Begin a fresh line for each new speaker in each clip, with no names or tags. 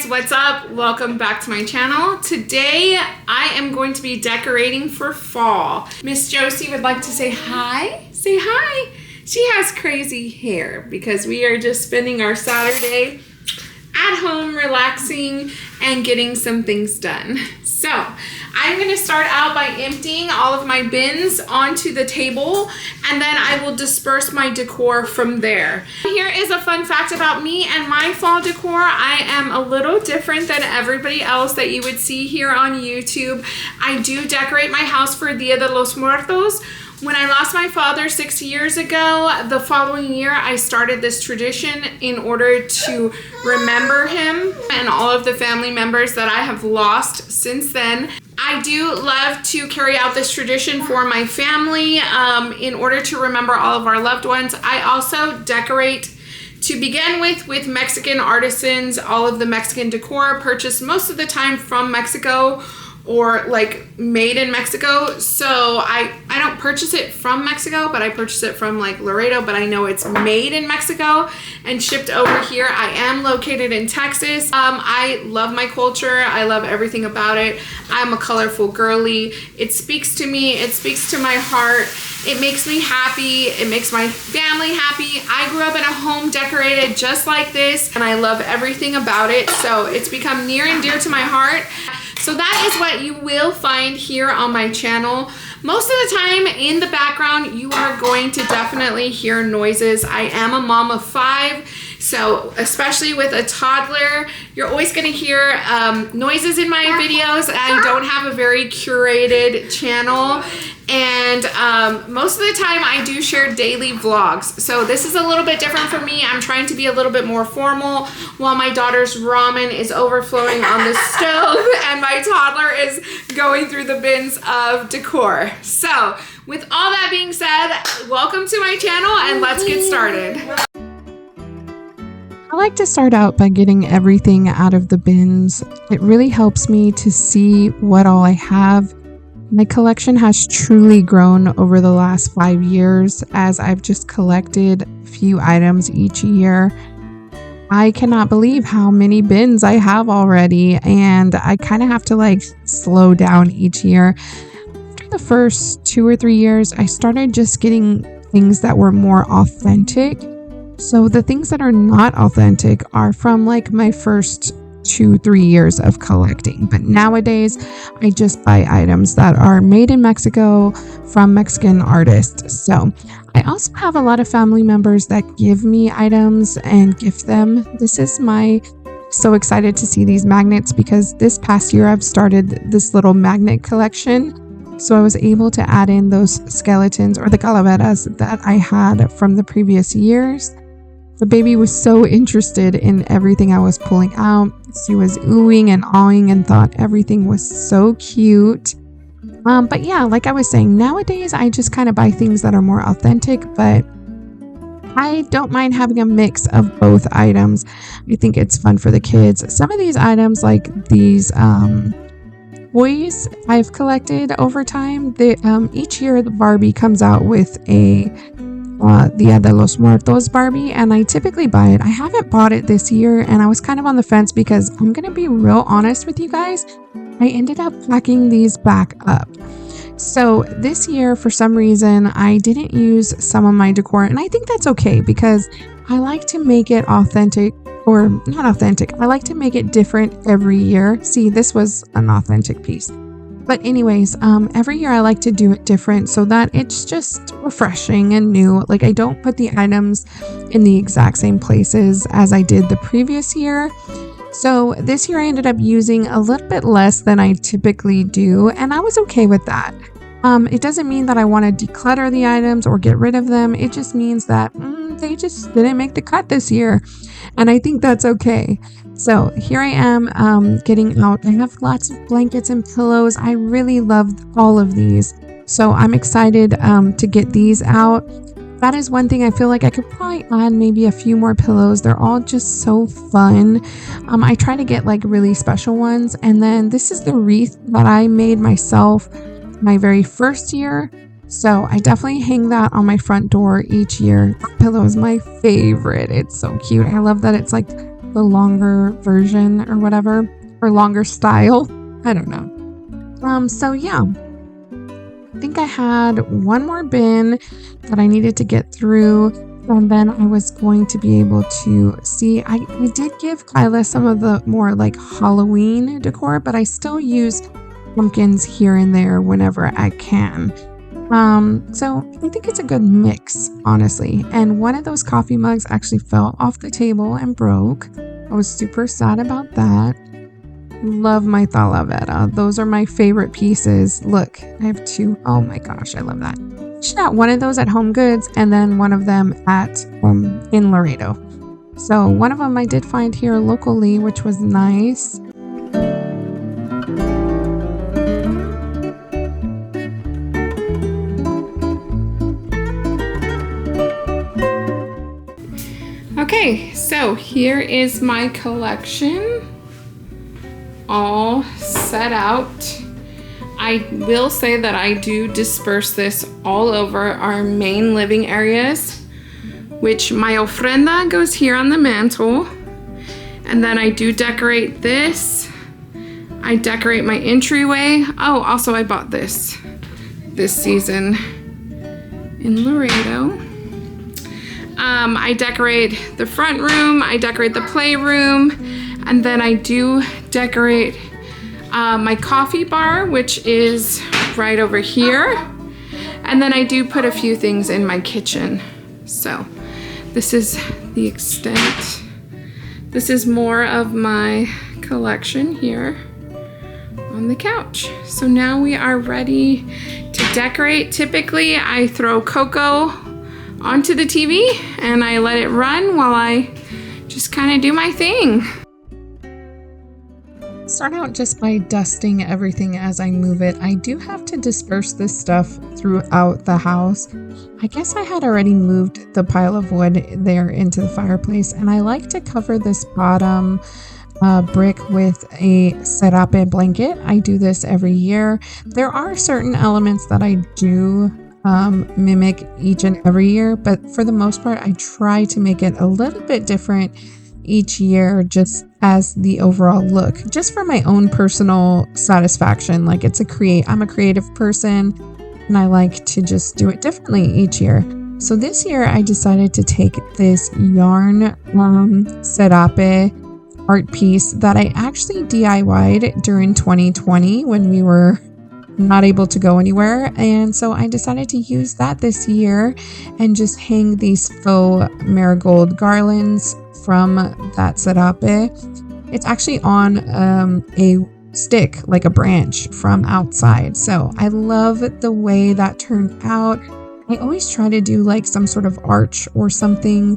what's up? Welcome back to my channel. Today I am going to be decorating for fall. Miss Josie would like to say hi. Say hi. She has crazy hair because we are just spending our Saturday at home relaxing and getting some things done. So I'm going to start out by emptying all of my bins onto the table, and then I will disperse my decor from there. Here is a fun fact about me and my fall decor. I am a little different than everybody else that you would see here on YouTube. I do decorate my house for Dia de Los Muertos. When I lost my father 6 years ago, the following year I started this tradition in order to remember him and all of the family members that I have lost since then. I do love to carry out this tradition for my family in order to remember all of our loved ones. I also decorate to begin with Mexican artisans, all of the Mexican decor purchased most of the time from Mexico or like made in Mexico. So I don't purchase it from Mexico, but I purchase it from like Laredo, but I know it's made in Mexico and shipped over here. I am located in Texas. I love my culture. I love everything about it. I'm a colorful girly. It speaks to me. It speaks to my heart. It makes me happy. It makes my family happy. I grew up in a home decorated just like this, and I love everything about it. So it's become near and dear to my heart. So that is what you will find here on my channel. Most of the time in the background, you are going to definitely hear noises. I am a mom of 5, so especially with a toddler, you're always gonna hear noises in my videos. I don't have a very curated channel. And most of the time I do share daily vlogs. So this is a little bit different for me. I'm trying to be a little bit more formal while my daughter's ramen is overflowing on the stove and my toddler is going through the bins of decor. So with all that being said, welcome to my channel and let's get started.
I like to start out by getting everything out of the bins. It really helps me to see what all I have. My collection has truly grown over the last 5 years as I've just collected a few items each year. I cannot believe how many bins I have already, and I kind of have to like slow down each year. After the first 2 or 3 years, I started just getting things that were more authentic. So the things that are not authentic are from like my first 2-3 years of collecting, but nowadays I just buy items that are made in Mexico from Mexican artists. So I also have a lot of family members that give me items and gift them. So excited to see these magnets because this past year I've started this little magnet collection. So I was able to add in those skeletons or the calaveras that I had from the previous years. The baby was so interested in everything I was pulling out. She was oohing and awing and thought everything was so cute. But yeah, like I was saying, nowadays I just kind of buy things that are more authentic, but I don't mind having a mix of both items. I think it's fun for the kids. Some of these items, like these toys I've collected over time, each year the Barbie comes out with a Dia de Los Muertos Barbie, and I typically buy it. I haven't bought it this year, and I was kind of on the fence because I'm gonna be real honest with you guys. I ended up packing these back up. So this year, for some reason, I didn't use some of my decor, and I think that's okay because I like to make it authentic, or not authentic. I like to make it different every year. See, this was an authentic piece. But anyways, every year I like to do it different so that it's just refreshing and new. Like I don't put the items in the exact same places as I did the previous year. So this year I ended up using a little bit less than I typically do, and I was okay with that. It doesn't mean that I want to declutter the items or get rid of them. It just means that they just didn't make the cut this year, and I think that's okay. So here I am getting out. I have lots of blankets and pillows. I really loved all of these. So I'm excited to get these out. That is one thing I feel like I could probably add maybe a few more pillows. They're all just so fun. I try to get like really special ones. And then this is the wreath that I made myself my very first year. So I definitely hang that on my front door each year. That pillow is my favorite. It's so cute. I love that it's like the longer version or whatever, or longer style. I don't know. So yeah, I think I had one more bin that I needed to get through, and then I was going to be able to see. I did give Kyla some of the more like Halloween decor, but I still use pumpkins here and there whenever I can. So I think it's a good mix, honestly. And one of those coffee mugs actually fell off the table and broke. I was super sad about that. Love my Talavera. Those are my favorite pieces. Look, I have two. Oh my gosh, I love that. I got one of those at Home Goods and then one of them at in Laredo. So one of them I did find here locally, which was nice.
Okay, so here is my collection all set out. I will say that I do disperse this all over our main living areas, which my ofrenda goes here on the mantle. And then I do decorate this. I decorate my entryway. Oh, also I bought this season in Laredo. I decorate the front room, I decorate the playroom, and then I do decorate my coffee bar, which is right over here. And then I do put a few things in my kitchen. So this is the extent. This is more of my collection here on the couch. So now we are ready to decorate. Typically I throw cocoa onto the TV and I let it run while I just kind of do my thing.
Start out just by dusting everything as I move it. I do have to disperse this stuff throughout the house. I guess I had already moved the pile of wood there into the fireplace, and I like to cover this bottom brick with a serape blanket. I do this every year. There are certain elements that I do mimic each and every year, but for the most part I try to make it a little bit different each year, just as the overall look, just for my own personal satisfaction. Like I'm a creative person and I like to just do it differently each year. So this year I decided to take this yarn serape art piece that I actually DIY'd during 2020 when we were not able to go anywhere, and so I decided to use that this year and just hang these faux marigold garlands from that serape. It's actually on a stick, like a branch from outside. So I love the way that turned out. I always try to do like some sort of arch or something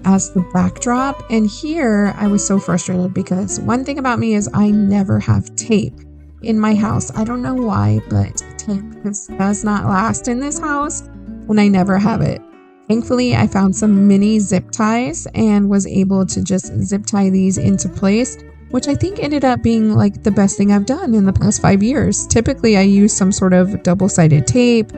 as the backdrop, and here I was so frustrated because one thing about me is I never have tape in my house. I don't know why, but tape does not last in this house and I never have it. Thankfully, I found some mini zip ties and was able to just zip tie these into place, which I think ended up being like the best thing I've done in the past 5 years. Typically, I use some sort of double-sided tape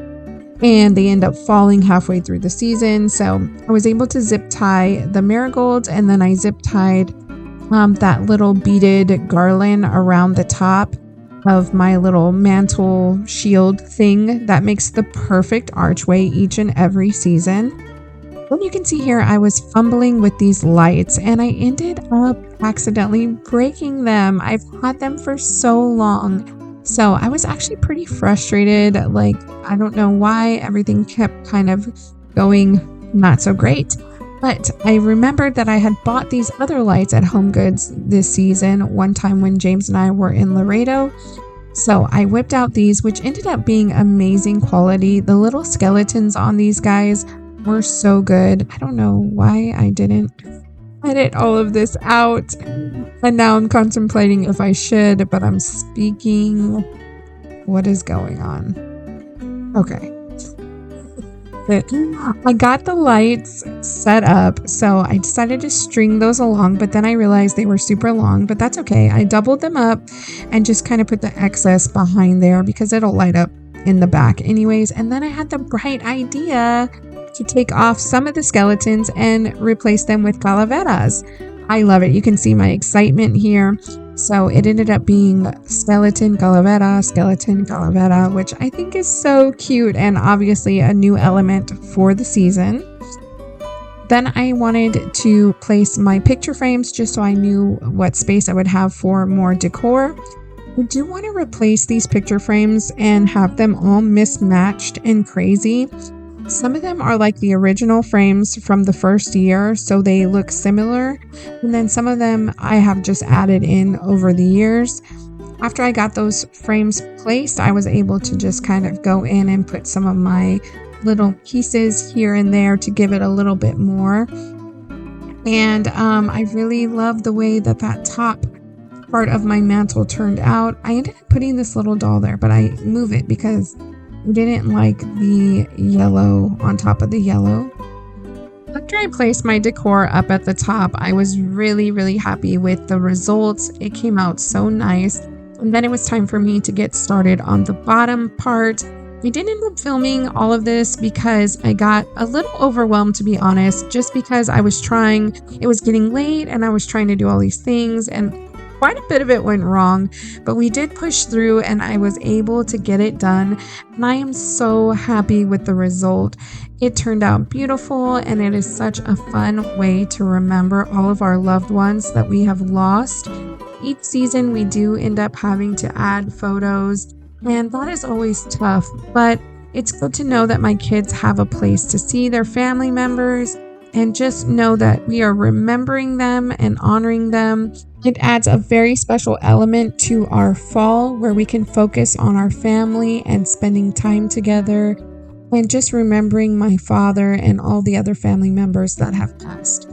and they end up falling halfway through the season. So I was able to zip tie the marigolds, and then I zip tied that little beaded garland around the top of my little mantle shield thing that makes the perfect archway each and every season. Then you can see here I was fumbling with these lights and I ended up accidentally breaking them. I've had them for so long. So I was actually pretty frustrated. Like, I don't know why everything kept kind of going not so great. But I remembered that I had bought these other lights at Home Goods this season, one time when James and I were in Laredo. So I whipped out these, which ended up being amazing quality. The little skeletons on these guys were so good. I don't know why I didn't edit all of this out. And now I'm contemplating if I should, but I'm speaking. What is going on? Okay. I got the lights set up, so I decided to string those along, but then I realized they were super long, but that's okay. I doubled them up and just kind of put the excess behind there because it'll light up in the back anyways. And then I had the bright idea to take off some of the skeletons and replace them with calaveras. I love it. You can see my excitement here. So it ended up being skeleton calavera, which I think is so cute and obviously a new element for the season. Then I wanted to place my picture frames just so I knew what space I would have for more decor. I do want to replace these picture frames and have them all mismatched and crazy. Some of them are like the original frames from the first year, so they look similar. And then some of them I have just added in over the years. After I got those frames placed, I was able to just kind of go in and put some of my little pieces here and there to give it a little bit more. And I really love the way that top part of my mantle turned out. I ended up putting this little doll there, but I move it because I didn't like the yellow on top of the yellow. After I placed my decor up at the top, I was really happy with the results. It came out so nice. And then it was time for me to get started on the bottom part. I didn't end up filming all of this because I got a little overwhelmed, to be honest, just because it was getting late and I was trying to do all these things and quite a bit of it went wrong, but we did push through and I was able to get it done. And I am so happy with the result. It turned out beautiful and it is such a fun way to remember all of our loved ones that we have lost. Each season we do end up having to add photos, and that is always tough, but it's good to know that my kids have a place to see their family members and just know that we are remembering them and honoring them. It adds a very special element to our fall where we can focus on our family and spending time together and just remembering my father and all the other family members that have passed.